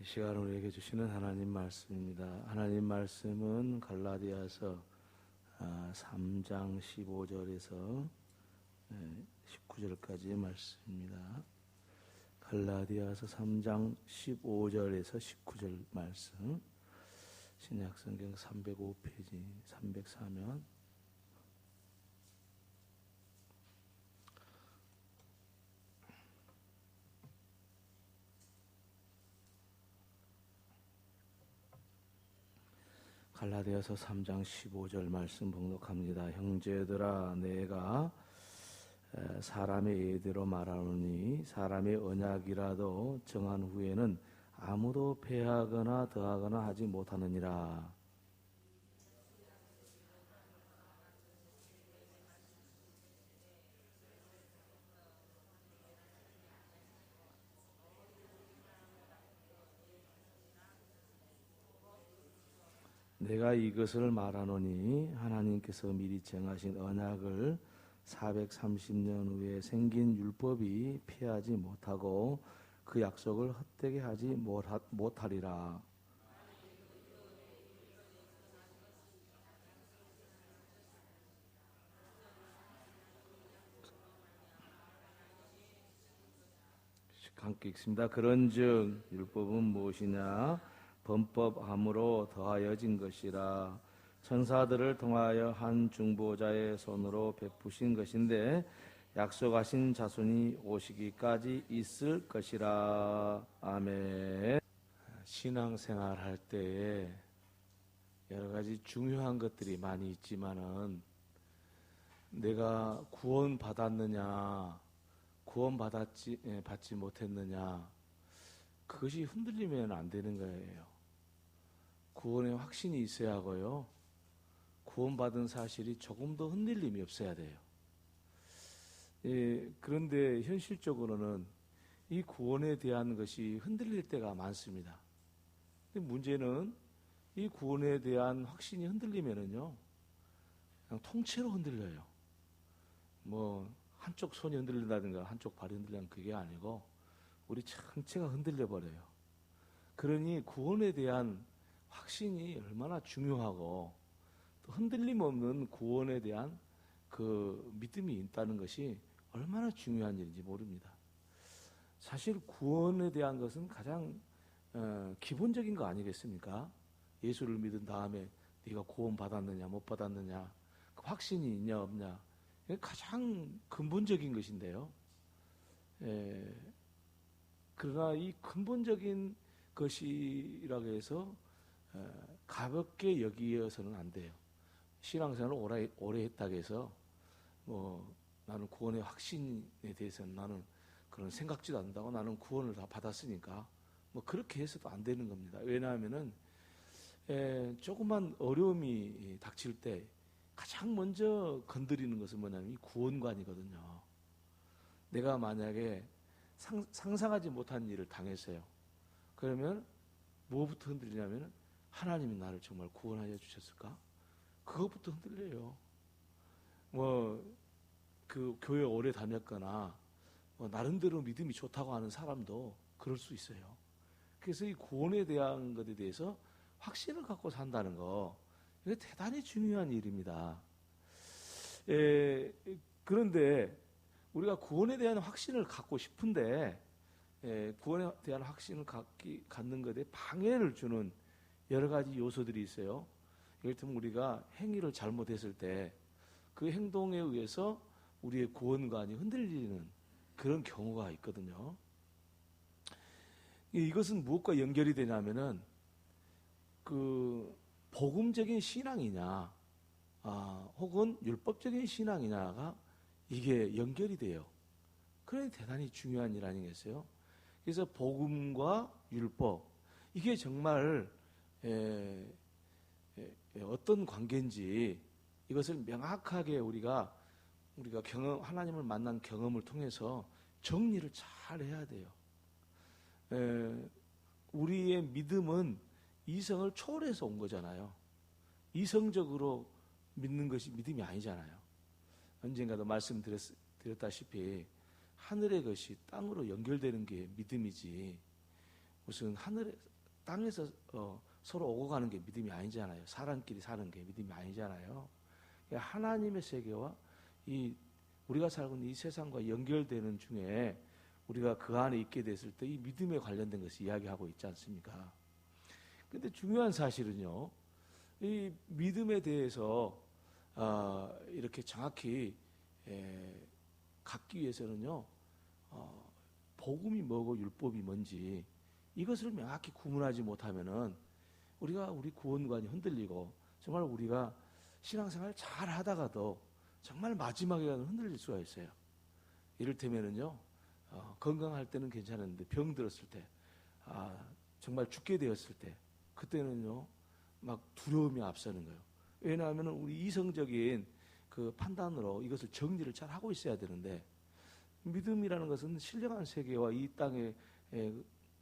이 시간 우리에게 주시는 하나님 말씀입니다. 하나님 말씀은 갈라디아서 3장 15절에서 19절까지의 말씀입니다. 갈라디아서 3장 15절에서 19절 말씀, 신약성경 305페이지 304면 갈라디아서 3장 15절 말씀 봉독합니다. 형제들아, 내가 사람의 예대로 말하노니 사람의 언약이라도 정한 후에는 아무도 패하거나 더하거나 하지 못하느니라. 내가 이것을 말하노니 하나님께서 미리 정하신 언약을 430년 후에 생긴 율법이 피하지 못하고 그 약속을 헛되게 하지 못하리라. 함께 읽습니다. 그런즉 율법은 무엇이냐? 범법함으로 더하여진 것이라. 천사들을 통하여 한 중보자의 손으로 베푸신 것인데 약속하신 자손이 오시기까지 있을 것이라. 아멘. 신앙생활 할 때에 여러 가지 중요한 것들이 많이 있지만은 내가 구원 받았느냐, 받지 못했느냐, 그것이 흔들리면 안 되는 거예요. 구원의 확신이 있어야 하고요. 구원받은 사실이 조금도 흔들림이 없어야 돼요. 그런데 현실적으로는 이 구원에 대한 것이 흔들릴 때가 많습니다. 근데 문제는 이 구원에 대한 확신이 흔들리면은요, 그냥 통째로 흔들려요. 뭐 한쪽 손이 흔들린다든가 한쪽 발이 흔들리면 그게 아니고 우리 전체가 흔들려 버려요. 그러니 구원에 대한 확신이 얼마나 중요하고 또 흔들림 없는 구원에 대한 그 믿음이 있다는 것이 얼마나 중요한 일인지 모릅니다. 사실 구원에 대한 것은 가장 기본적인 거 아니겠습니까? 예수를 믿은 다음에 네가 구원 받았느냐 못 받았느냐, 그 확신이 있냐 없냐, 이게 가장 근본적인 것인데요. 그러나 이 근본적인 것이라고 해서 가볍게 여기어서는 안 돼요. 신앙생활을 오래 했다고 해서 나는 구원의 확신에 대해서는 나는 그런 생각지도 않는다고, 나는 구원을 다 받았으니까 그렇게 해서도 안 되는 겁니다. 왜냐하면은 조그만 어려움이 닥칠 때 가장 먼저 건드리는 것은 뭐냐면 이 구원관이거든요. 내가 만약에 상상하지 못한 일을 당했어요. 그러면 뭐부터 흔들리냐면 하나님이 나를 정말 구원하여 주셨을까? 그것부터 흔들려요. 그 교회 오래 다녔거나 나름대로 믿음이 좋다고 하는 사람도 그럴 수 있어요. 그래서 이 구원에 대한 것에 대해서 확신을 갖고 산다는 거, 이게 대단히 중요한 일입니다. 그런데 우리가 구원에 대한 확신을 갖고 싶은데 구원에 대한 확신을 갖는 것에 방해를 주는 여러 가지 요소들이 있어요. 예를 들면 우리가 행위를 잘못했을 때 그 행동에 의해서 우리의 구원관이 흔들리는 그런 경우가 있거든요. 이것은 무엇과 연결이 되냐면은 그 복음적인 신앙이냐 혹은 율법적인 신앙이냐가 이게 연결이 돼요. 그게 대단히 중요한 일 아니겠어요? 그래서 복음과 율법, 이게 정말 어떤 관계인지 이것을 명확하게 우리가 하나님을 만난 경험을 통해서 정리를 잘 해야 돼요. 우리의 믿음은 이성을 초월해서 온 거잖아요. 이성적으로 믿는 것이 믿음이 아니잖아요. 언젠가도 말씀드렸다시피 하늘의 것이 땅으로 연결되는 게 믿음이지, 무슨 하늘에 땅에서 서로 오고 가는 게 믿음이 아니잖아요. 사람끼리 사는 게 믿음이 아니잖아요. 하나님의 세계와 이 우리가 살고 있는 이 세상과 연결되는 중에 우리가 그 안에 있게 됐을 때 이 믿음에 관련된 것을 이야기하고 있지 않습니까? 근데 중요한 사실은요, 이 믿음에 대해서 이렇게 정확히 갖기 위해서는요, 복음이 뭐고 율법이 뭔지 이것을 명확히 구분하지 못하면은 우리 구원관이 흔들리고 정말 우리가 신앙생활 잘 하다가도 정말 마지막에 가서 흔들릴 수가 있어요. 이를테면은요, 건강할 때는 괜찮은데 병 들었을 때, 정말 죽게 되었을 때, 그때는요, 막 두려움이 앞서는 거예요. 왜냐하면 우리 이성적인 그 판단으로 이것을 정리를 잘 하고 있어야 되는데, 믿음이라는 것은 신령한 세계와 이 땅의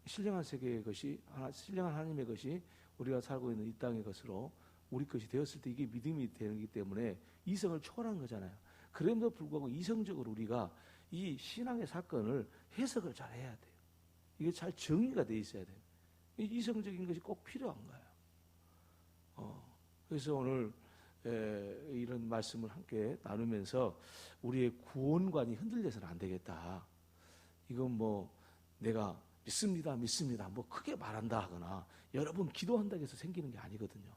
신령한 세계의 것이, 신령한 하나님의 것이 우리가 살고 있는 이 땅의 것으로 우리 것이 되었을 때 이게 믿음이 되기 때문에 이성을 초월한 거잖아요. 그럼에도 불구하고 이성적으로 우리가 이 신앙의 사건을 해석을 잘 해야 돼요. 이게 잘 정리가 돼 있어야 돼요. 이성적인 것이 꼭 필요한 거예요. 그래서 오늘 이런 말씀을 함께 나누면서 우리의 구원관이 흔들려서는 안 되겠다. 이건 뭐 내가 믿습니다 뭐 크게 말한다 하거나 여러 번 기도한다고 해서 생기는 게 아니거든요.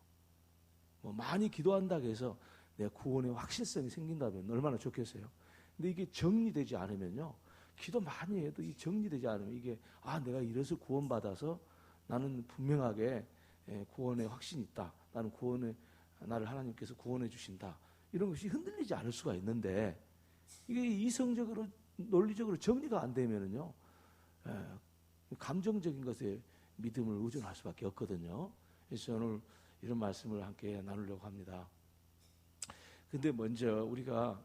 뭐 많이 기도한다고 해서 내 구원의 확실성이 생긴다면 얼마나 좋겠어요. 근데 이게 정리되지 않으면요, 기도 많이 해도 이 정리되지 않으면 이게 내가 이래서 구원받아서 나는 분명하게 구원의 확신이 있다. 나를 하나님께서 구원해 주신다. 이런 것이 흔들리지 않을 수가 있는데 이게 이성적으로 논리적으로 정리가 안 되면은요, 감정적인 것에 믿음을 의존할 수밖에 없거든요. 그래서 오늘 이런 말씀을 함께 나누려고 합니다. 근데 먼저 우리가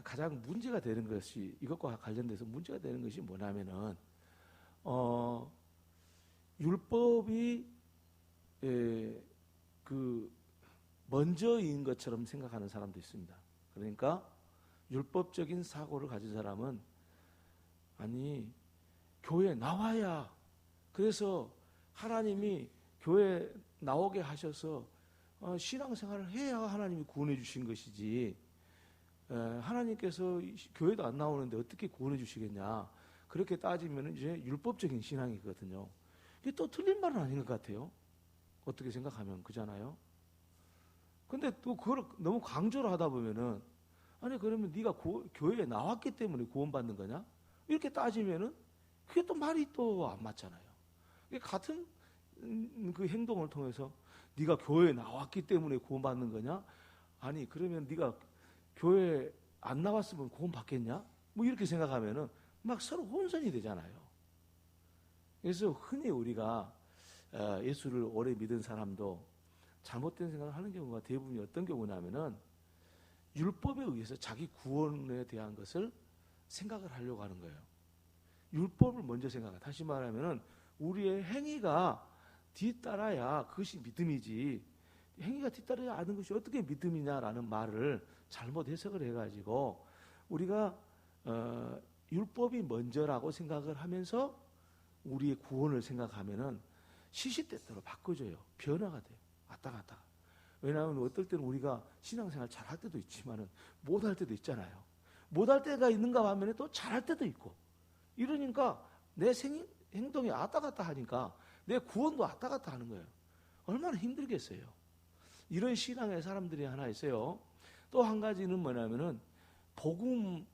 가장 문제가 되는 것이, 이것과 관련돼서 문제가 되는 것이 뭐냐면은 율법이 그 먼저인 것처럼 생각하는 사람도 있습니다. 그러니까 율법적인 사고를 가진 사람은 교회 나와야, 그래서 하나님이 교회 나오게 하셔서 신앙생활을 해야 하나님이 구원해 주신 것이지, 하나님께서 교회도 안 나오는데 어떻게 구원해 주시겠냐, 그렇게 따지면 이제 율법적인 신앙이거든요. 이게 또 틀린 말은 아닌 것 같아요. 어떻게 생각하면 그잖아요. 근데 또 그걸 너무 강조를 하다 보면은 그러면 네가 교회에 나왔기 때문에 구원받는 거냐? 이렇게 따지면은 그게 또 말이 또 안 맞잖아요. 같은 그 행동을 통해서 네가 교회에 나왔기 때문에 구원받는 거냐? 그러면 네가 교회에 안 나왔으면 구원받겠냐? 뭐 이렇게 생각하면은 막 서로 혼선이 되잖아요. 그래서 흔히 우리가 예수를 오래 믿은 사람도 잘못된 생각을 하는 경우가 대부분이 어떤 경우냐면은 율법에 의해서 자기 구원에 대한 것을 생각을 하려고 하는 거예요. 율법을 먼저 생각해. 다시 말하면은 우리의 행위가 뒤따라야 그것이 믿음이지, 행위가 뒤따라야 아는 것이 어떻게 믿음이냐라는 말을 잘못 해석을 해가지고 우리가 율법이 먼저라고 생각을 하면서 우리의 구원을 생각하면은 시시때때로 바꿔줘요. 변화가 돼요. 왔다 갔다. 왜냐하면 어떨 때는 우리가 신앙생활 잘할 때도 있지만은 못할 때도 있잖아요. 못할 때가 있는가 하면 또 잘할 때도 있고, 이러니까 내 행동이 왔다 갔다 하니까 내 구원도 왔다 갔다 하는 거예요. 얼마나 힘들겠어요. 이런 신앙의 사람들이 하나 있어요. 또 한 가지는 뭐냐면은 복음이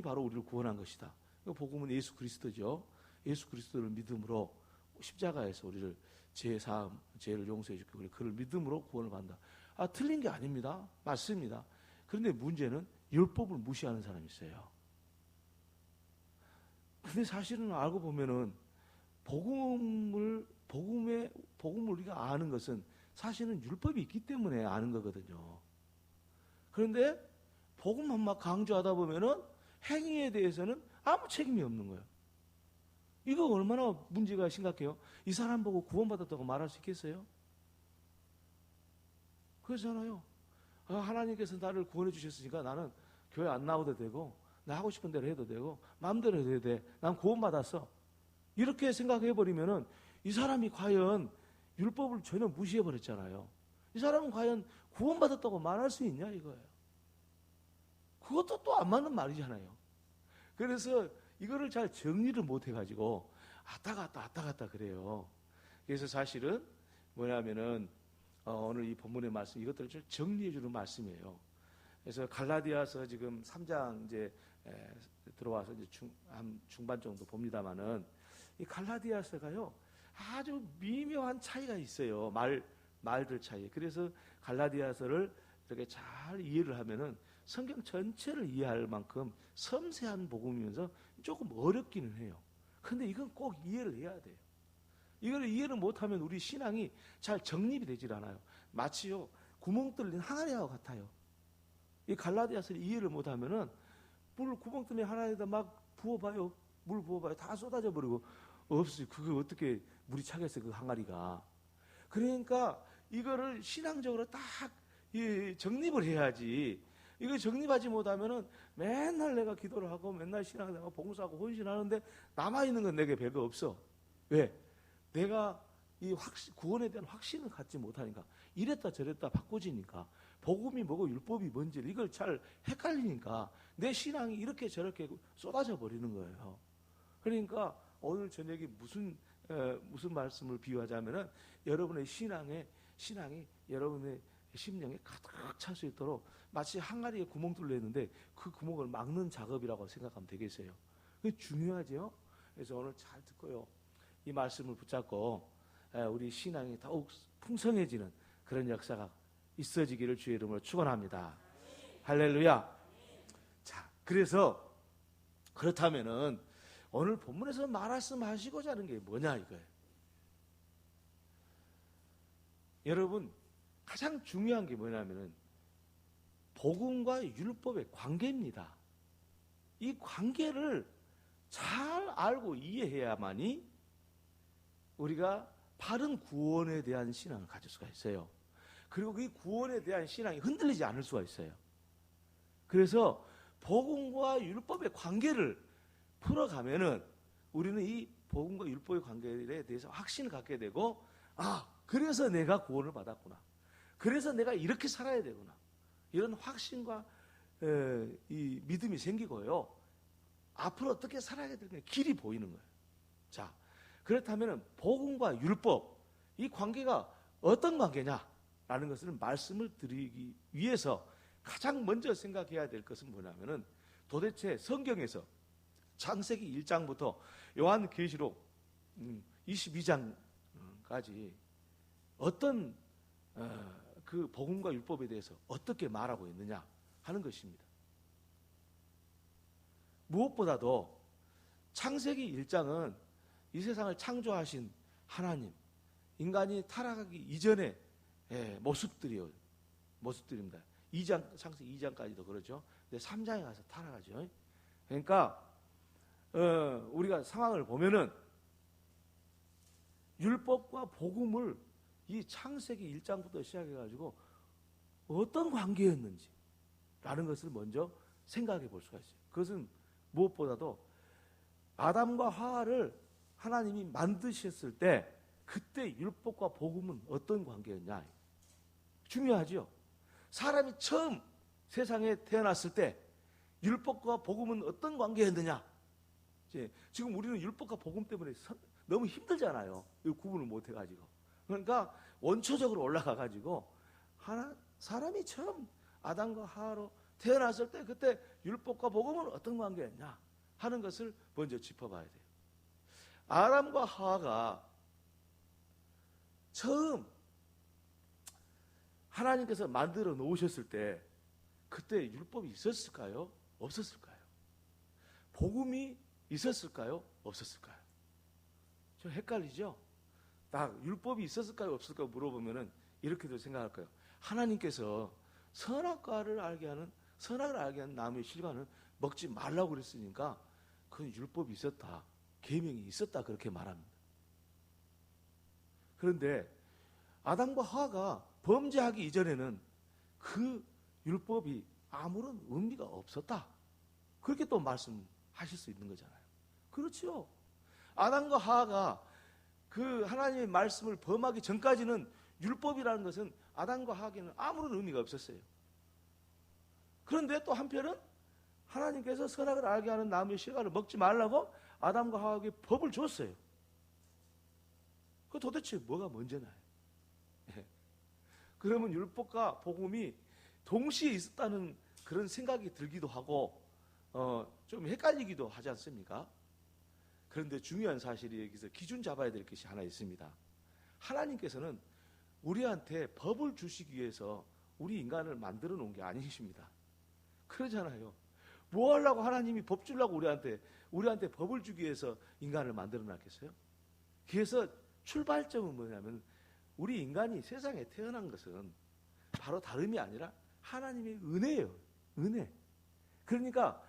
바로 우리를 구원한 것이다. 복음은 예수 그리스도죠. 예수 그리스도를 믿음으로 십자가에서 우리를 죄를 용서해 주고 그를 믿음으로 구원을 받는다. 틀린 게 아닙니다. 맞습니다. 그런데 문제는 율법을 무시하는 사람이 있어요. 근데 사실은 알고 보면은 복음을 우리가 아는 것은 사실은 율법이 있기 때문에 아는 거거든요. 그런데 복음만 막 강조하다 보면은 행위에 대해서는 아무 책임이 없는 거예요. 이거 얼마나 문제가 심각해요. 이 사람 보고 구원받았다고 말할 수 있겠어요? 그렇잖아요. 하나님께서 나를 구원해 주셨으니까 나는 교회 안 나오도 되고 나 하고 싶은 대로 해도 되고 마음대로 해도 돼. 난 구원받았어. 이렇게 생각해버리면은 이 사람이 과연 율법을 전혀 무시해버렸잖아요. 이 사람은 과연 구원받았다고 말할 수 있냐 이거예요. 그것도 또 안 맞는 말이잖아요. 그래서 이거를 잘 정리를 못해가지고 왔다 갔다 그래요. 그래서 사실은 뭐냐면은 오늘 이 본문의 말씀 이것들을 좀 정리해주는 말씀이에요. 그래서 갈라디아서 지금 3장 이제 들어와서 이제 중반 정도 봅니다만은 이 갈라디아서가요 아주 미묘한 차이가 있어요. 말들 차이. 그래서 갈라디아서를 이렇게 잘 이해를 하면은 성경 전체를 이해할 만큼 섬세한 복음이면서 조금 어렵기는 해요. 근데 이건 꼭 이해를 해야 돼요. 이걸 이해를 못하면 우리 신앙이 잘 정립이 되질 않아요. 마치요 구멍 뚫린 항아리와 같아요. 이 갈라디아서를 이해를 못하면은 물 구멍 뚫린 항아리에다 막 부어봐요. 물 부어봐요. 다 쏟아져 버리고 없어요. 그거 어떻게 물이 차겠어요, 그 항아리가. 그러니까 이거를 신앙적으로 딱 정립을 해야지. 이거 정립하지 못하면은 맨날 내가 기도를 하고 맨날 신앙을 내가 봉사하고 헌신하는데 남아있는 건 내게 별거 없어. 왜? 내가 이 구원에 대한 확신을 갖지 못하니까 이랬다 저랬다 바꿔지니까 복음이 뭐고 율법이 뭔지 이걸 잘 헷갈리니까 내 신앙이 이렇게 저렇게 쏟아져 버리는 거예요. 그러니까 오늘 저녁에 무슨 말씀을 비유하자면은 여러분의 신앙이 여러분의 심령에 가득 찰 수 있도록 마치 항아리에 구멍 뚫려 있는데 그 구멍을 막는 작업이라고 생각하면 되겠어요. 그게 중요하죠. 그래서 오늘 잘 듣고요. 이 말씀을 붙잡고 우리 신앙이 더욱 풍성해지는 그런 역사가 있어지기를 주의 이름으로 축원합니다. 할렐루야. 자, 그래서 그렇다면은 오늘 본문에서 말씀하시고자 하는 게 뭐냐 이거예요. 여러분 가장 중요한 게 뭐냐면은 복음과 율법의 관계입니다. 이 관계를 잘 알고 이해해야만이 우리가 바른 구원에 대한 신앙을 가질 수가 있어요. 그리고 그 구원에 대한 신앙이 흔들리지 않을 수가 있어요. 그래서 복음과 율법의 관계를 풀어가면은 우리는 이 복음과 율법의 관계에 대해서 확신을 갖게 되고, 그래서 내가 구원을 받았구나. 그래서 내가 이렇게 살아야 되구나. 이런 확신과 이 믿음이 생기고요. 앞으로 어떻게 살아야 되는 길이 보이는 거예요. 자, 그렇다면 복음과 율법 이 관계가 어떤 관계냐라는 것을 말씀을 드리기 위해서 가장 먼저 생각해야 될 것은 뭐냐면은 도대체 성경에서 창세기 1장부터 요한계시록 22장까지 어떤 그 복음과 율법에 대해서 어떻게 말하고 있느냐 하는 것입니다. 무엇보다도 창세기 1장은 이 세상을 창조하신 하나님, 인간이 타락하기 이전의 모습들입니다. 2장, 창세기 2장까지도 그렇죠. 근데 3장에 가서 타락하죠. 그러니까 우리가 상황을 보면은 율법과 복음을 이 창세기 1장부터 시작해가지고 어떤 관계였는지 라는 것을 먼저 생각해 볼 수가 있어요. 그것은 무엇보다도 아담과 하와를 하나님이 만드셨을 때 그때 율법과 복음은 어떤 관계였냐. 중요하죠. 사람이 처음 세상에 태어났을 때 율법과 복음은 어떤 관계였느냐. 지금 우리는 율법과 복음 때문에 너무 힘들잖아요. 구분을 못 해가지고. 그러니까 원초적으로 올라가가지고 사람이 처음 아담과 하와로 태어났을 때 그때 율법과 복음은 어떤 관계였냐 하는 것을 먼저 짚어봐야 돼요. 아담과 하와가 처음 하나님께서 만들어 놓으셨을 때 그때 율법이 있었을까요? 없었을까요? 복음이 있었을까요? 없었을까요? 좀 헷갈리죠? 딱 율법이 있었을까요? 없을까요? 물어보면은 이렇게도 생각할 거예요. 하나님께서 선악을 알게 하는 나무의 실과는 먹지 말라고 그랬으니까 그건 율법이 있었다. 계명이 있었다. 그렇게 말합니다. 그런데 아담과 하와가 범죄하기 이전에는 그 율법이 아무런 의미가 없었다. 그렇게 또 말씀하실 수 있는 거잖아요. 그렇죠. 아담과 하와가 그 하나님의 말씀을 범하기 전까지는 율법이라는 것은 아담과 하와에게는 아무런 의미가 없었어요. 그런데 또 한편은 하나님께서 선악을 알게 하는 나무의 실과를 먹지 말라고 아담과 하와에게 법을 줬어요. 그 도대체 뭐가 먼저나요? 그러면 율법과 복음이 동시에 있었다는 그런 생각이 들기도 하고 좀 헷갈리기도 하지 않습니까? 그런데 중요한 사실이 여기서 기준 잡아야 될 것이 하나 있습니다. 하나님께서는 우리한테 법을 주시기 위해서 우리 인간을 만들어 놓은 게 아니십니다. 그러잖아요. 뭐 하려고 하나님이 법 주려고 우리한테 법을 주기 위해서 인간을 만들어 놨겠어요? 그래서 출발점은 뭐냐면 우리 인간이 세상에 태어난 것은 바로 다름이 아니라 하나님의 은혜예요. 은혜. 그러니까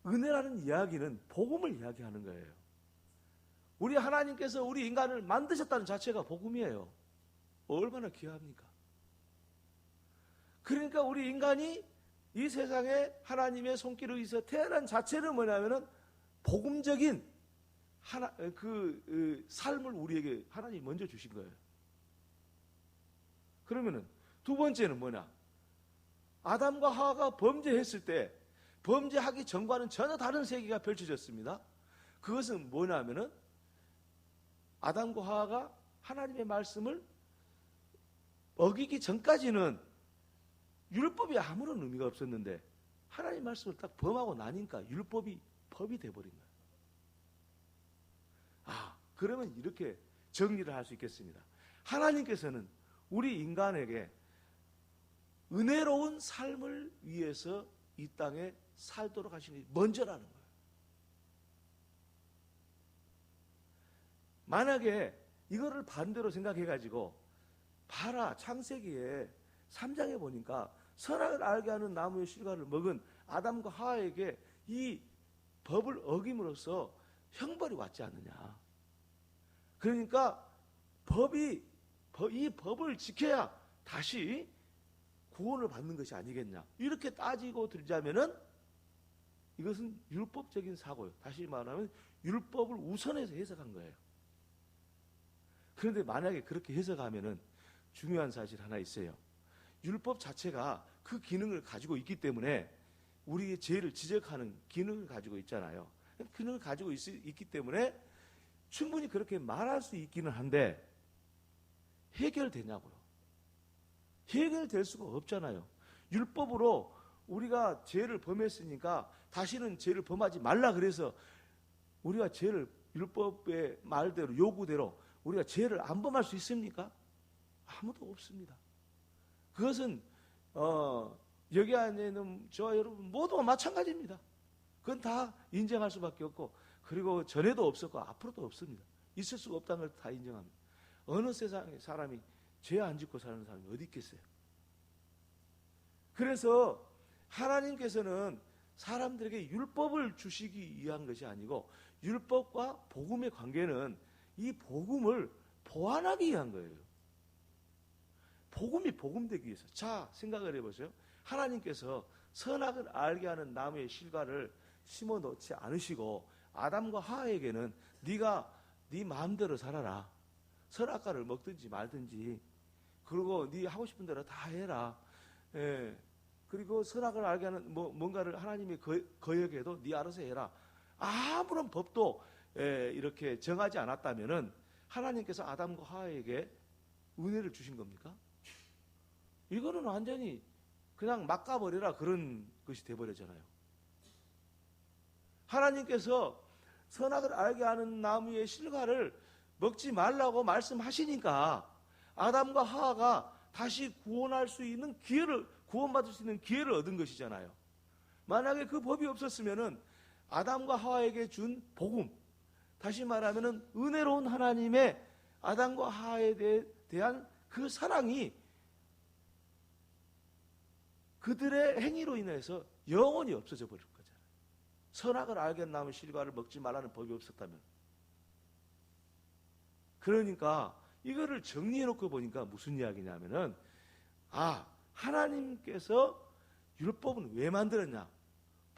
은혜라는 이야기는 복음을 이야기하는 거예요. 우리 하나님께서 우리 인간을 만드셨다는 자체가 복음이에요. 얼마나 귀합니까? 그러니까 우리 인간이 이 세상에 하나님의 손길을 의해서 태어난 자체는 뭐냐면은 복음적인 삶을 우리에게 하나님이 먼저 주신 거예요. 그러면은 두 번째는 뭐냐? 아담과 하와가 범죄했을 때 범죄하기 전과는 전혀 다른 세계가 펼쳐졌습니다. 그것은 뭐냐면은 아담과 하와가 하나님의 말씀을 어기기 전까지는 율법이 아무런 의미가 없었는데 하나님 말씀을 딱 범하고 나니까 율법이 법이 돼버린 거예요. 그러면 이렇게 정리를 할 수 있겠습니다. 하나님께서는 우리 인간에게 은혜로운 삶을 위해서 이 땅에 살도록 하신 게 먼저라는 거예요. 만약에 이거를 반대로 생각해가지고 봐라, 창세기에 3장에 보니까 선악을 알게 하는 나무의 실과를 먹은 아담과 하와에게 이 법을 어김으로써 형벌이 왔지 않느냐. 그러니까 이 법을 지켜야 다시 구원을 받는 것이 아니겠냐. 이렇게 따지고 들자면은 이것은 율법적인 사고예요. 다시 말하면 율법을 우선해서 해석한 거예요. 그런데 만약에 그렇게 해석하면은 중요한 사실 하나 있어요. 율법 자체가 그 기능을 가지고 있기 때문에 우리의 죄를 지적하는 기능을 가지고 있잖아요. 기능을 가지고 있기 때문에 충분히 그렇게 말할 수 있기는 한데 해결되냐고요. 해결될 수가 없잖아요. 율법으로 우리가 죄를 범했으니까 다시는 죄를 범하지 말라 그래서 우리가 죄를 율법의 말대로 요구대로 우리가 죄를 안 범할 수 있습니까? 아무도 없습니다. 그것은 여기 안에 있는 저와 여러분 모두가 마찬가지입니다. 그건 다 인정할 수밖에 없고 그리고 전에도 없었고 앞으로도 없습니다. 있을 수가 없다는 걸 다 인정합니다. 어느 세상에 사람이 죄 안 짓고 사는 사람이 어디 있겠어요? 그래서 하나님께서는 사람들에게 율법을 주시기 위한 것이 아니고 율법과 복음의 관계는 이 복음을 보완하기 위한 거예요. 복음이 복음되기 위해서. 자, 생각을 해보세요. 하나님께서 선악을 알게 하는 나무의 실과를 심어 놓지 않으시고 아담과 하와에게는 네가 네 마음대로 살아라. 선악과를 먹든지 말든지 그리고 네 하고 싶은 대로 다 해라. 그리고 선악을 알게 하는 뭔가를 하나님이 거역해도 네 알아서 해라. 아무런 법도 이렇게 정하지 않았다면은 하나님께서 아담과 하와에게 은혜를 주신 겁니까? 이거는 완전히 그냥 막 가버려라 그런 것이 돼버렸잖아요. 하나님께서 선악을 알게 하는 나무의 실과를 먹지 말라고 말씀하시니까 아담과 하와가 다시 구원받을 수 있는 기회를 얻은 것이잖아요. 만약에 그 법이 없었으면은 아담과 하와에게 준 복음, 다시 말하면은 은혜로운 하나님의 아담과 하와에 대한 그 사랑이 그들의 행위로 인해서 영원히 없어져 버릴 거잖아요. 선악을 알게 하는 나무의 실과를 먹지 말라는 법이 없었다면. 그러니까 이거를 정리해 놓고 보니까 무슨 이야기냐면은 하나님께서 율법은 왜 만들었냐?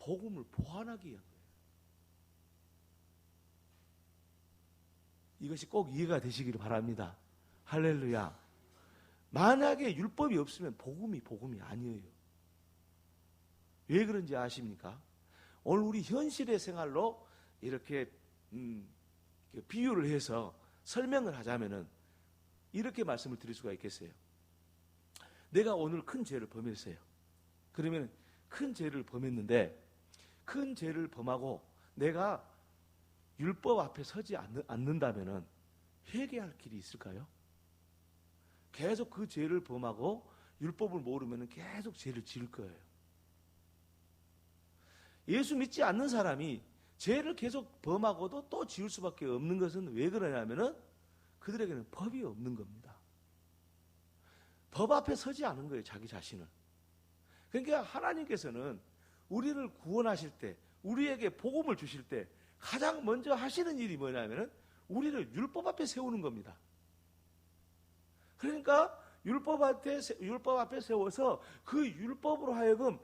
복음을 보완하기 위한 거예요. 이것이 꼭 이해가 되시기를 바랍니다. 할렐루야. 만약에 율법이 없으면 복음이 아니에요. 왜 그런지 아십니까? 오늘 우리 현실의 생활로 이렇게 비유를 해서 설명을 하자면은 이렇게 말씀을 드릴 수가 있겠어요. 내가 오늘 큰 죄를 범했어요. 그러면 큰 죄를 범했는데 큰 죄를 범하고 내가 율법 앞에 서지 않는다면은 회개할 길이 있을까요? 계속 그 죄를 범하고 율법을 모르면은 계속 죄를 지을 거예요. 예수 믿지 않는 사람이 죄를 계속 범하고도 또 지을 수밖에 없는 것은 왜 그러냐면은 그들에게는 법이 없는 겁니다. 법 앞에 서지 않은 거예요, 자기 자신을. 그러니까 하나님께서는 우리를 구원하실 때, 우리에게 복음을 주실 때 가장 먼저 하시는 일이 뭐냐면은 우리를 율법 앞에 세우는 겁니다. 그러니까 율법 앞에 세워서 그 율법으로 하여금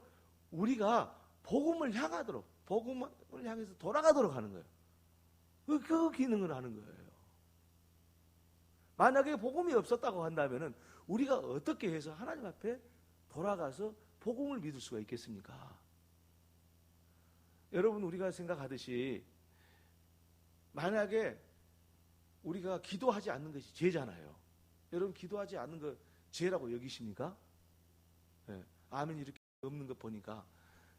우리가 복음을 향해서 돌아가도록 하는 거예요. 그 기능을 하는 거예요. 만약에 복음이 없었다고 한다면은 우리가 어떻게 해서 하나님 앞에 돌아가서 복음을 믿을 수가 있겠습니까? 여러분, 우리가 생각하듯이 만약에 우리가 기도하지 않는 것이 죄잖아요. 여러분, 기도하지 않는 거 죄라고 여기십니까? 네. 아멘 이렇게 없는 것 보니까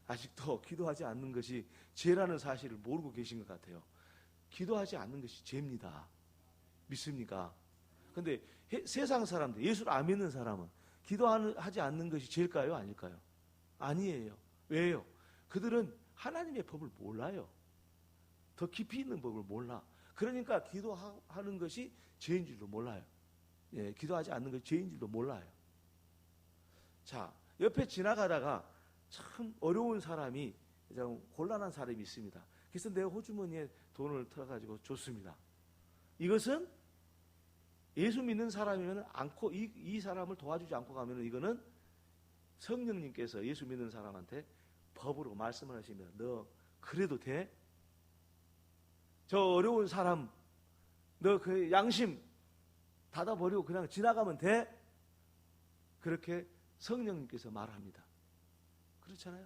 아직도 기도하지 않는 것이 죄라는 사실을 모르고 계신 것 같아요. 기도하지 않는 것이 죄입니다. 믿습니까? 근데 세상 사람들, 예수를 안 믿는 사람은 기도하지 않는 것이 죄일까요? 아닐까요? 아니에요. 왜요? 그들은 하나님의 법을 몰라요. 더 깊이 있는 법을 몰라. 그러니까 기도하는 것이 죄인 줄도 몰라요. 예, 기도하지 않는 것이 죄인 줄도 몰라요. 자, 옆에 지나가다가 참 어려운 사람이, 좀 곤란한 사람이 있습니다. 그래서 내 호주머니에 돈을 털어가지고 줬습니다. 이것은 예수 믿는 사람이면 않고 이 사람을 도와주지 않고 가면 이거는 성령님께서 예수 믿는 사람한테 법으로 말씀을 하시면 너 그래도 돼? 저 어려운 사람 너 그 양심 닫아버리고 그냥 지나가면 돼? 그렇게 성령님께서 말합니다. 그렇잖아요?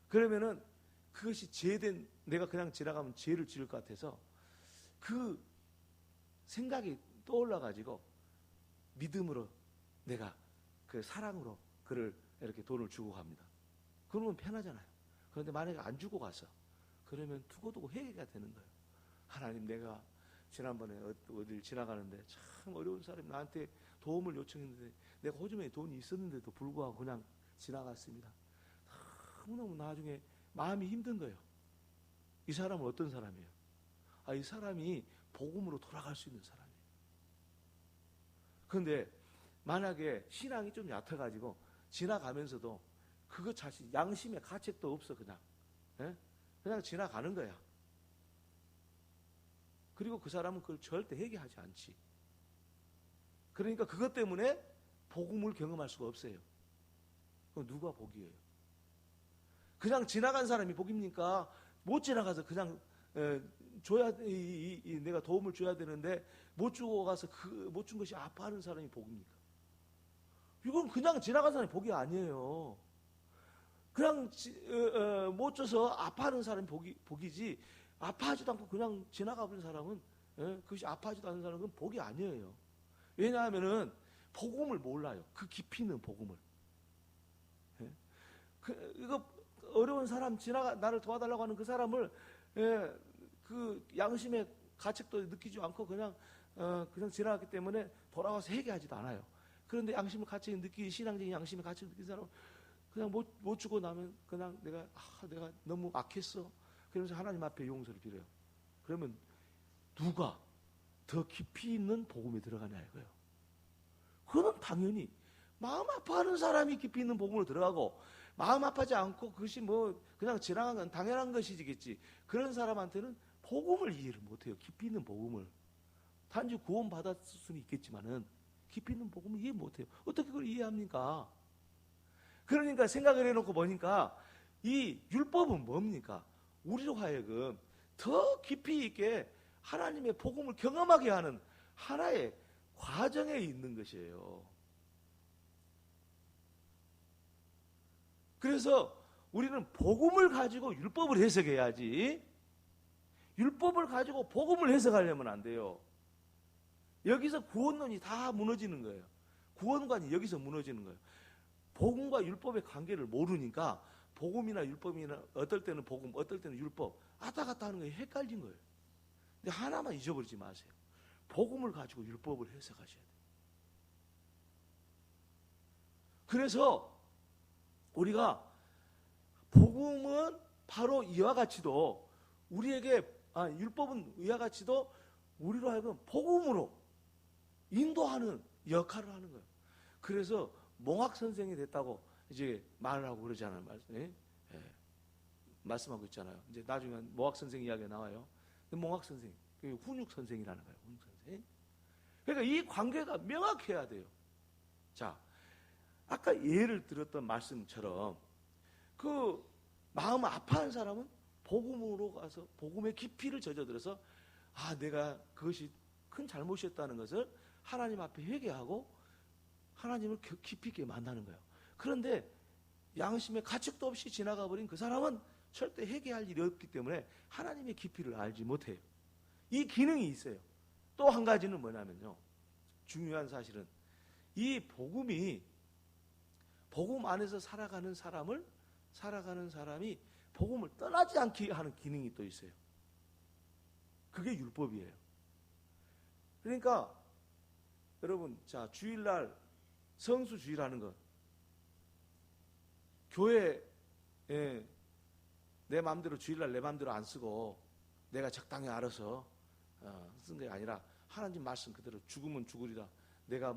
그러면은 그것이 죄된, 내가 그냥 지나가면 죄를 지을 것 같아서 그 생각이 떠올라가지고 믿음으로 내가 그 사랑으로 그를 이렇게 돈을 주고 갑니다. 그러면 편하잖아요. 그런데 만약에 안 주고 가서 그러면 두고두고 회개가 되는 거예요. 하나님, 내가 지난번에 어딜 지나가는데 참 어려운 사람이 나한테 도움을 요청했는데 내가 호주머니에 돈이 있었는데도 불구하고 그냥 지나갔습니다. 너무너무 나중에 마음이 힘든 거예요. 이 사람은 어떤 사람이에요? 이 사람이 복음으로 돌아갈 수 있는 사람이에요. 그런데 만약에 신앙이 좀 얕아가지고 지나가면서도 그것 자신, 양심의 가책도 없어. 그냥 지나가는 거야. 그리고 그 사람은 그걸 절대 회개하지 않지. 그러니까 그것 때문에 복음을 경험할 수가 없어요. 그럼 누가 복이에요? 그냥 지나간 사람이 복입니까? 못 지나가서 그냥 내가 도움을 줘야 되는데 못 주고 가서 못 준 것이 아파하는 사람이 복입니까? 이건 그냥 지나간 사람이 복이 아니에요. 그냥 못 줘서 아파하는 사람이 복이지, 아파하지도 않고 그냥 지나가 버린 사람은, 그것이 아파하지도 않는 사람은 복이 아니에요. 왜냐하면은 복음을 몰라요. 그 깊이 있는 복음을. 이거 어려운 사람 나를 도와달라고 하는 그 사람을 그 양심의 가책도 느끼지 않고 그냥 지나갔기 때문에 돌아와서 회개하지도 않아요. 그런데 양심의 가책을 신앙적인 양심의 가책을 느낀 사람은 그냥 못 주고 나면 그냥 내가 너무 악했어. 그러면서 하나님 앞에 용서를 빌어요. 그러면 누가 더 깊이 있는 복음에 들어가냐 이거예요. 그건 당연히 마음 아파하는 사람이 깊이 있는 복음으로 들어가고, 마음 아파하지 않고 그것이 그냥 지나간 건 당연한 것이겠지. 그런 사람한테는 복음을 이해를 못해요. 깊이 있는 복음을. 단지 구원 받았을 수는 있겠지만은 깊이 있는 복음을 이해 못해요. 어떻게 그걸 이해합니까? 그러니까 생각을 해놓고 보니까 이 율법은 뭡니까? 우리로 하여금 더 깊이 있게 하나님의 복음을 경험하게 하는 하나의 과정에 있는 것이에요. 그래서 우리는 복음을 가지고 율법을 해석해야지, 율법을 가지고 복음을 해석하려면 안 돼요. 여기서 구원론이 다 무너지는 거예요. 구원관이 여기서 무너지는 거예요. 복음과 율법의 관계를 모르니까 복음이나 율법이나 어떨 때는 복음, 어떨 때는 율법 왔다 갔다 하는 거에 헷갈린 거예요. 근데 하나만 잊어버리지 마세요. 복음을 가지고 율법을 해석하셔야 돼요. 그래서 우리가 복음은 바로 이와 같이도 우리에게 율법은 이와 같이도 우리로 하여금 복음으로 인도하는 역할을 하는 거예요. 그래서 몽학 선생이 됐다고 이제 말을 하고 그러잖아요. 말씀하고 있잖아요. 이제 나중에 몽학 선생 이야기가 나와요. 몽학 선생, 훈육 선생이라는 거예요. 훈육 선생. 그러니까 이 관계가 명확해야 돼요. 자, 아까 예를 들었던 말씀처럼 그 마음 아파한 사람은 복음으로 가서 복음의 깊이를 젖어들어서 내가 그것이 큰 잘못이었다는 것을 하나님 앞에 회개하고 하나님을 깊이 있게 만나는 거예요. 그런데 양심의 가책도 없이 지나가 버린 그 사람은 절대 회개할 일이 없기 때문에 하나님의 깊이를 알지 못해요. 이 기능이 있어요. 또 한 가지는 뭐냐면요, 중요한 사실은 이 복음이 복음 안에서 살아가는 사람이 복음을 떠나지 않게 하는 기능이 또 있어요. 그게 율법이에요. 그러니까 여러분, 자, 주일날 성수주일하는 것, 교회에 내 마음대로 주일날 내 마음대로 안 쓰고 내가 적당히 알아서 쓴 게 아니라 하나님 말씀 그대로 죽으면 죽으리라. 내가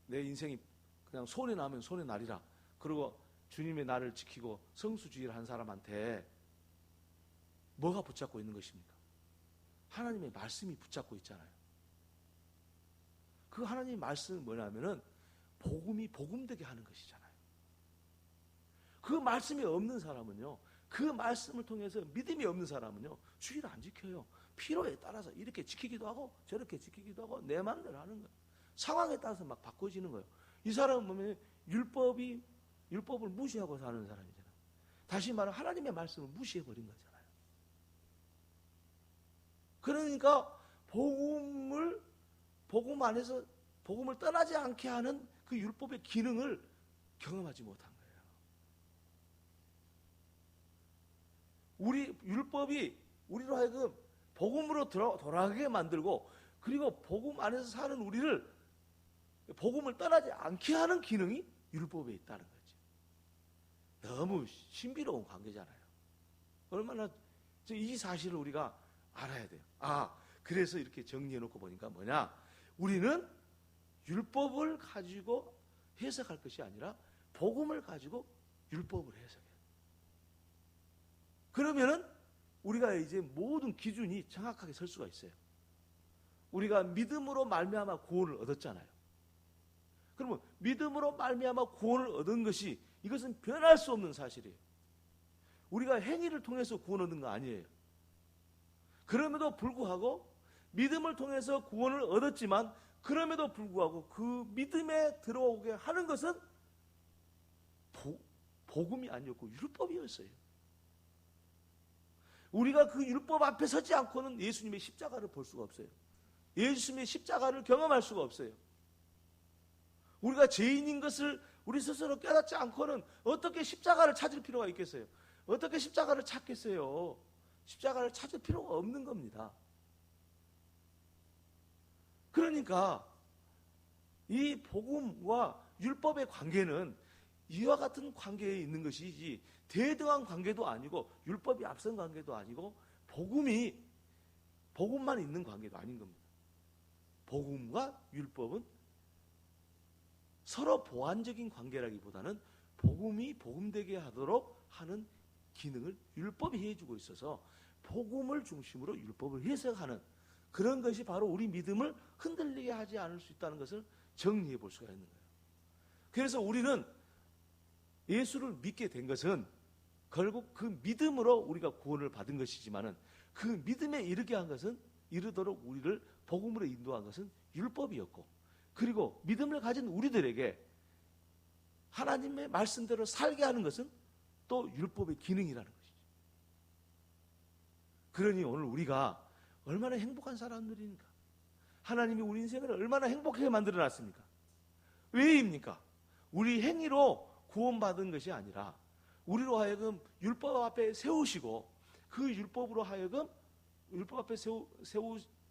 내 인생이 그냥 손에 나면 손에 나리라. 그리고 주님의 나를 지키고 성수주의를 한 사람한테 뭐가 붙잡고 있는 것입니까? 하나님의 말씀이 붙잡고 있잖아요. 그 하나님의 말씀은 뭐냐면은 복음이 복음되게 하는 것이잖아요. 그 말씀이 없는 사람은요, 그 말씀을 통해서 믿음이 없는 사람은요, 주의를 안 지켜요. 필요에 따라서 이렇게 지키기도 하고 저렇게 지키기도 하고 내 마음대로 하는 거예요. 상황에 따라서 막 바꿔지는 거예요. 이 사람은 보면 율법을 무시하고 사는 사람이잖아요. 다시 말하면 하나님의 말씀을 무시해버린 거잖아요. 그러니까 복음 안에서 복음을 떠나지 않게 하는 그 율법의 기능을 경험하지 못한 거예요. 우리 율법이 우리로 하여금 복음으로 돌아가게 만들고, 그리고 복음 안에서 사는 우리를 복음을 떠나지 않게 하는 기능이 율법에 있다는 거죠. 너무 신비로운 관계잖아요. 얼마나 이 사실을 우리가 알아야 돼요. 그래서 이렇게 정리해 놓고 보니까 뭐냐, 우리는 율법을 가지고 해석할 것이 아니라 복음을 가지고 율법을 해석해요. 그러면은 우리가 이제 모든 기준이 정확하게 설 수가 있어요. 우리가 믿음으로 말미암아 구원을 얻었잖아요. 그러면 믿음으로 말미암아 구원을 얻은 것이, 이것은 변할 수 없는 사실이에요. 우리가 행위를 통해서 구원 얻은 거 아니에요. 그럼에도 불구하고 믿음을 통해서 구원을 얻었지만, 그럼에도 불구하고 그 믿음에 들어오게 하는 것은 복음이 아니었고 율법이었어요. 우리가 그 율법 앞에 서지 않고는 예수님의 십자가를 볼 수가 없어요. 예수님의 십자가를 경험할 수가 없어요. 우리가 죄인인 것을 우리 스스로 깨닫지 않고는 어떻게 십자가를 찾을 필요가 있겠어요? 어떻게 십자가를 찾겠어요? 십자가를 찾을 필요가 없는 겁니다. 그러니까 이 복음과 율법의 관계는 이와 같은 관계에 있는 것이지 대등한 관계도 아니고 율법이 앞선 관계도 아니고 복음만 있는 관계도 아닌 겁니다. 복음과 율법은 서로 보완적인 관계라기보다는 복음이 복음되게 하도록 하는 기능을 율법이 해주고 있어서 복음을 중심으로 율법을 해석하는 그런 것이 바로 우리 믿음을 흔들리게 하지 않을 수 있다는 것을 정리해 볼 수가 있는 거예요. 그래서 우리는 예수를 믿게 된 것은 결국 그 믿음으로 우리가 구원을 받은 것이지만은 그 믿음에 이르게 한 것은 이르도록 우리를 복음으로 인도한 것은 율법이었고, 그리고 믿음을 가진 우리들에게 하나님의 말씀대로 살게 하는 것은 또 율법의 기능이라는 것이죠. 그러니 오늘 우리가 얼마나 행복한 사람들입니까? 하나님이 우리 인생을 얼마나 행복하게 만들어놨습니까? 왜입니까? 우리 행위로 구원받은 것이 아니라 우리로 하여금 율법 앞에 세우시고 그 율법으로 하여금 율법 앞에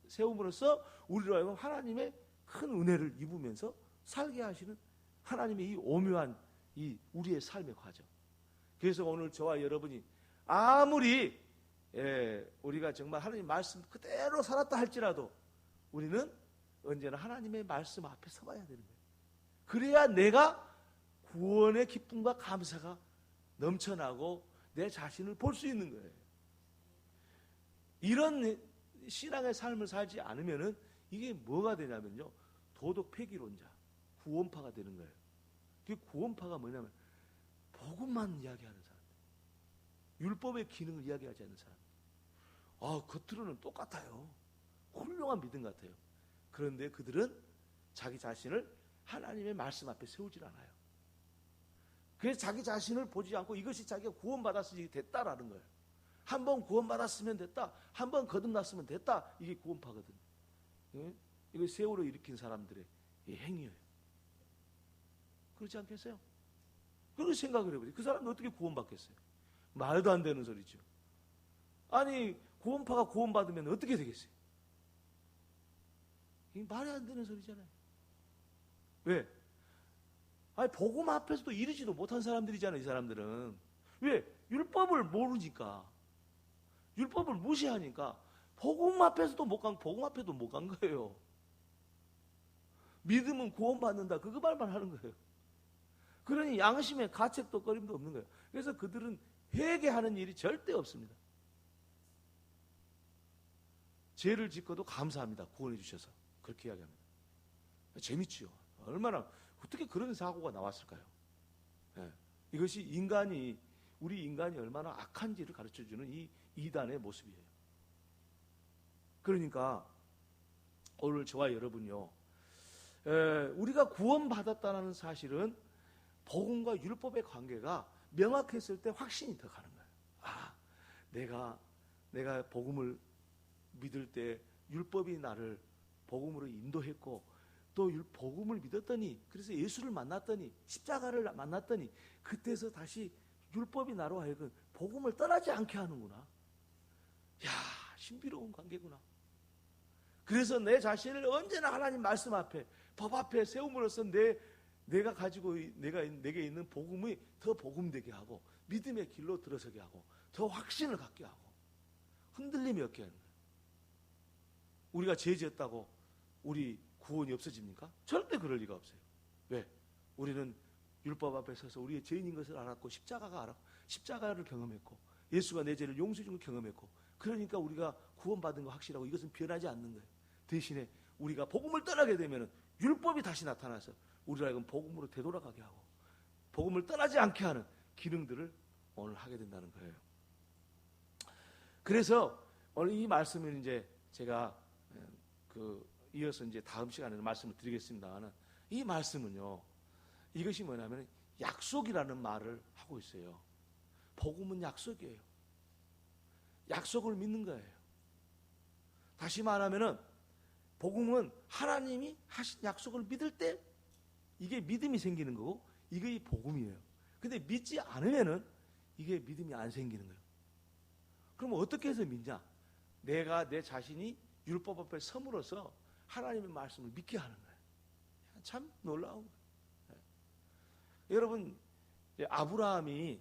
세움으로써 우리로 하여금 하나님의 큰 은혜를 입으면서 살게 하시는 하나님의 이 오묘한 이 우리의 삶의 과정. 그래서 오늘 저와 여러분이 아무리 우리가 정말 하나님 말씀 그대로 살았다 할지라도 우리는 언제나 하나님의 말씀 앞에 서봐야 되는 거예요. 그래야 내가 구원의 기쁨과 감사가 넘쳐나고 내 자신을 볼 수 있는 거예요. 이런 신앙의 삶을 살지 않으면은 이게 뭐가 되냐면요, 도덕 폐기론자, 구원파가 되는 거예요. 그 구원파가 뭐냐면 복음만 이야기하는 사람들, 율법의 기능을 이야기하지 않는 사람들. 겉으로는 똑같아요. 훌륭한 믿음 같아요. 그런데 그들은 자기 자신을 하나님의 말씀 앞에 세우질 않아요. 그래서 자기 자신을 보지 않고 이것이 자기가 구원받았으니 됐다라는 거예요. 한번 구원받았으면 됐다, 한번 거듭났으면 됐다, 이게 구원파거든. 이거 세월호 일으킨 사람들의 행위예요. 그렇지 않겠어요? 그렇게 생각을 해보세요. 그 사람은 어떻게 구원받겠어요? 말도 안 되는 소리죠. 아니, 구원파가 구원받으면 어떻게 되겠어요? 이게 말이 안 되는 소리잖아요. 왜? 아니, 복음 앞에서도 이르지도 못한 사람들이잖아요, 이 사람들은. 왜? 율법을 모르니까. 율법을 무시하니까 복음 앞에서도 못 간, 복음 앞에도 못 간 거예요. 믿음은 구원받는다, 그거 말만 하는 거예요. 그러니 양심에 가책도 꺼림도 없는 거예요. 그래서 그들은 회개하는 일이 절대 없습니다. 죄를 짓고도 감사합니다, 구원해 주셔서. 그렇게 이야기합니다. 재밌지요. 얼마나, 어떻게 그런 사고가 나왔을까요? 이것이 우리 인간이 얼마나 악한지를 가르쳐주는 이 이단의 모습이에요. 그러니까 오늘 저와 여러분요, 우리가 구원받았다는 사실은 복음과 율법의 관계가 명확했을 때 확신이 더 가는 거예요. 내가 복음을 믿을 때 율법이 나를 복음으로 인도했고, 또 복음을 믿었더니, 그래서 예수를 만났더니, 십자가를 만났더니, 그때서 다시 율법이 나로 하여금 복음을 떠나지 않게 하는구나. 야, 신비로운 관계구나. 그래서 내 자신을 언제나 하나님 말씀 앞에, 법 앞에 세움으로써 내가 가지고 내게 있는 복음이 더 복음되게 하고, 믿음의 길로 들어서게 하고, 더 확신을 갖게 하고, 흔들림이 없게 하는 거예요. 우리가 죄 지었다고 우리 구원이 없어집니까? 절대 그럴 리가 없어요. 왜? 우리는 율법 앞에 서서 우리의 죄인인 것을 알았고, 십자가를 경험했고, 예수가 내 죄를 용서해 준 걸 경험했고, 그러니까 우리가 구원받은 거 확실하고, 이것은 변하지 않는 거예요. 대신에 우리가 복음을 떠나게 되면 율법이 다시 나타나서 우리를 하여금 복음으로 되돌아가게 하고, 복음을 떠나지 않게 하는 기능들을 오늘 하게 된다는 거예요. 그래서 오늘 이 말씀을 이제 제가 이어서 이제 다음 시간에는 말씀을 드리겠습니다만, 이 말씀은요, 이것이 뭐냐면 약속이라는 말을 하고 있어요. 복음은 약속이에요. 약속을 믿는 거예요. 다시 말하면은 복음은 하나님이 하신 약속을 믿을 때 이게 믿음이 생기는 거고, 이게 복음이에요. 근데 믿지 않으면은 이게 믿음이 안 생기는 거예요. 그럼 어떻게 해서 믿냐? 내가 내 자신이 율법 앞에 섬으로써 하나님의 말씀을 믿게 하는 거예요. 참 놀라운 거예요. 여러분, 아브라함이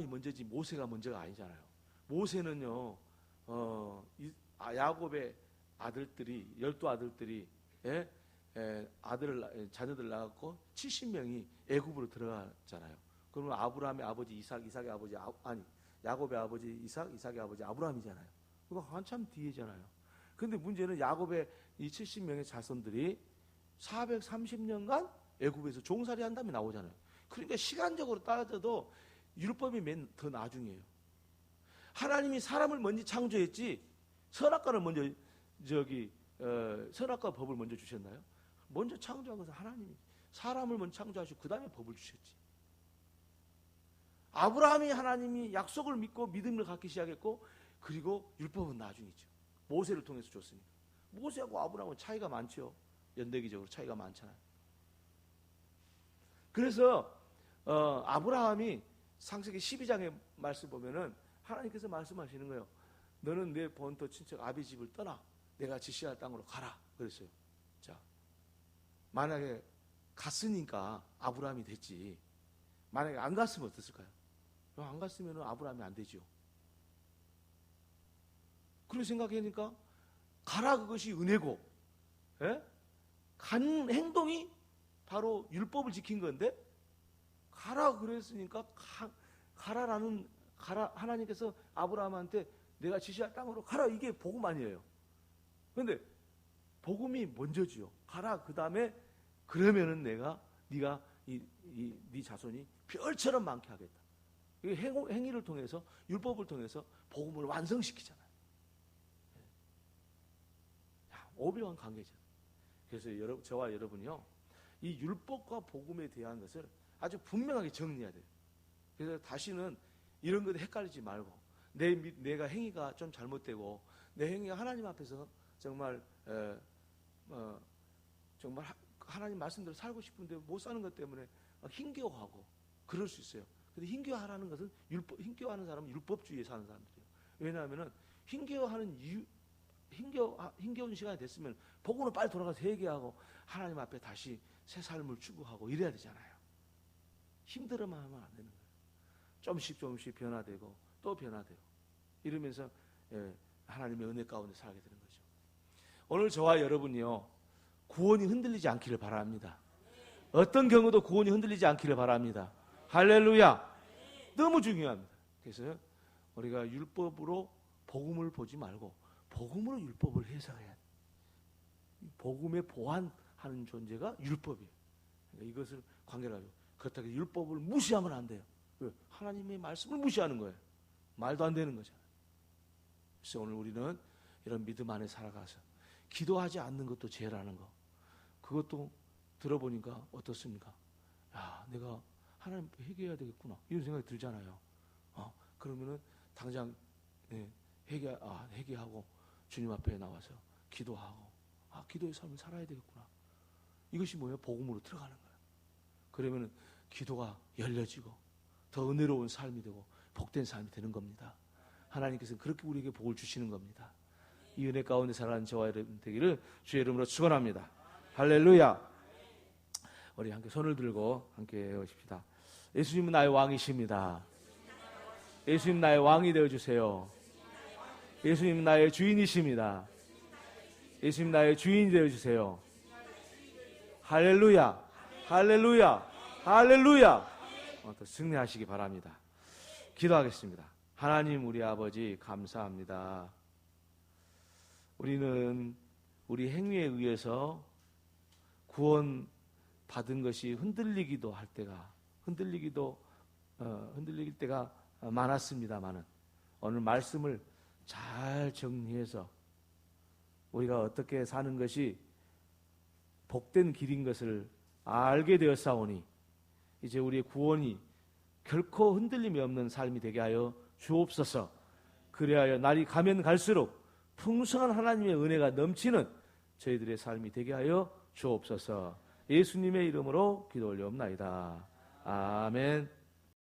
먼저지 모세가 먼저가 아니잖아요. 모세는요, 야곱의 아들들이, 12아들들이 자녀들 낳았고 70명이 애굽으로 들어갔잖아요. 그러면 아브라함의 아버지 이삭의 아버지 야곱의 아버지 이삭의 아버지 아브라함이잖아요. 그거 한참 뒤에잖아요. 근데 문제는 야곱의 이 70명의 자손들이 430년간 애굽에서 종살이 한 다음에 나오잖아요. 그러니까 시간적으로 따져도 율법이 맨 더 나중이에요. 하나님이 사람을 먼저 창조했지 선악과를 먼저 선악과 법을 먼저 주셨나요? 먼저 창조한 것은 하나님이 사람을 먼저 창조하시고 그 다음에 법을 주셨지. 아브라함이 하나님이 약속을 믿고 믿음을 갖기 시작했고, 그리고 율법은 나중이죠. 모세를 통해서 줬으니까. 모세하고 아브라함은 차이가 많죠. 연대기적으로 차이가 많잖아요. 그래서 아브라함이 창세기 12장의 말씀 보면은 하나님께서 말씀하시는 거예요. 너는 내 본토 친척 아비 집을 떠나 내가 지시할 땅으로 가라 그랬어요. 자, 만약에 갔으니까 아브라함이 됐지. 만약에 안 갔으면 어땠을까요? 안 갔으면 아브라함이 안 되죠. 그렇게 생각하니까 가라 그것이 은혜고, 간 행동이 바로 율법을 지킨 건데, 가라 그랬으니까 가라 하나님께서 아브라함한테 내가 지시할 땅으로 가라, 이게 복음 아니에요. 그런데 복음이 먼저지요. 가라. 그 다음에 그러면은 네가 네 자손이 별처럼 많게 하겠다. 이게 행위를 통해서, 율법을 통해서 복음을 완성시키잖아요. 오묘한 관계잖아요. 그래서 저와 여러분이요, 이 율법과 복음에 대한 것을 아주 분명하게 정리해야 돼요. 그래서 다시는 이런 것에 헷갈리지 말고, 내가 행위가 좀 잘못되고 내 행위가 하나님 앞에서 정말 하나님 말씀대로 살고 싶은데 못 사는 것 때문에 힘겨워하고 그럴 수 있어요. 근데 힘겨워하는 것은 힘겨워하는 사람은 율법주의에 사는 사람들이에요. 왜냐하면은 힘겨운 시간이 됐으면 복음으로 빨리 돌아가서 회개하고 하나님 앞에 다시 새 삶을 추구하고 이래야 되잖아요. 힘들어만 하면 안 되는 거예요. 조금씩 변화되고 또 변화되고 이러면서 하나님의 은혜 가운데 살게 되는 거죠. 오늘 저와 여러분이요, 구원이 흔들리지 않기를 바랍니다. 어떤 경우도 구원이 흔들리지 않기를 바랍니다. 할렐루야. 너무 중요합니다. 그래서 우리가 율법으로 복음을 보지 말고 복음으로 율법을 해석해야 돼. 복음에 보완하는 존재가 율법이에요. 그러니까 이것을 관계를 가지고 그렇다고 율법을 무시하면 안 돼요. 왜? 하나님의 말씀을 무시하는 거예요. 말도 안 되는 거잖아요. 그래서 오늘 우리는 이런 믿음 안에 살아가서 기도하지 않는 것도 죄라는 거, 그것도 들어보니까 어떻습니까? 야, 내가 하나님 회개해야 되겠구나, 이런 생각이 들잖아요. 그러면은 당장 회개하고 주님 앞에 나와서 기도하고, 기도의 삶을 살아야 되겠구나. 이것이 뭐예요? 복음으로 들어가는 거예요. 그러면은 기도가 열려지고 더 은혜로운 삶이 되고 복된 삶이 되는 겁니다. 하나님께서는 그렇게 우리에게 복을 주시는 겁니다. 이 은혜 가운데 살아가는 저와 여러분 되기를 주의 이름으로 축원합니다. 할렐루야. 우리 함께 손을 들고 함께 오십시다. 예수님은 나의 왕이십니다. 예수님 나의 왕이 되어주세요. 예수님 나의 주인이십니다. 예수님 나의 주인이 되어주세요. 할렐루야. 할렐루야. 할렐루야. 또 승리하시기 바랍니다. 기도하겠습니다. 하나님 우리 아버지 감사합니다. 우리는 우리 행위에 의해서 구원 받은 것이 흔들릴 때가 많았습니다만은 오늘 말씀을 잘 정리해서 우리가 어떻게 사는 것이 복된 길인 것을 알게 되었사오니 이제 우리의 구원이 결코 흔들림이 없는 삶이 되게 하여 주옵소서. 그리하여 날이 가면 갈수록 풍성한 하나님의 은혜가 넘치는 저희들의 삶이 되게 하여 주옵소서. 예수님의 이름으로 기도 올려옵나이다. 아멘.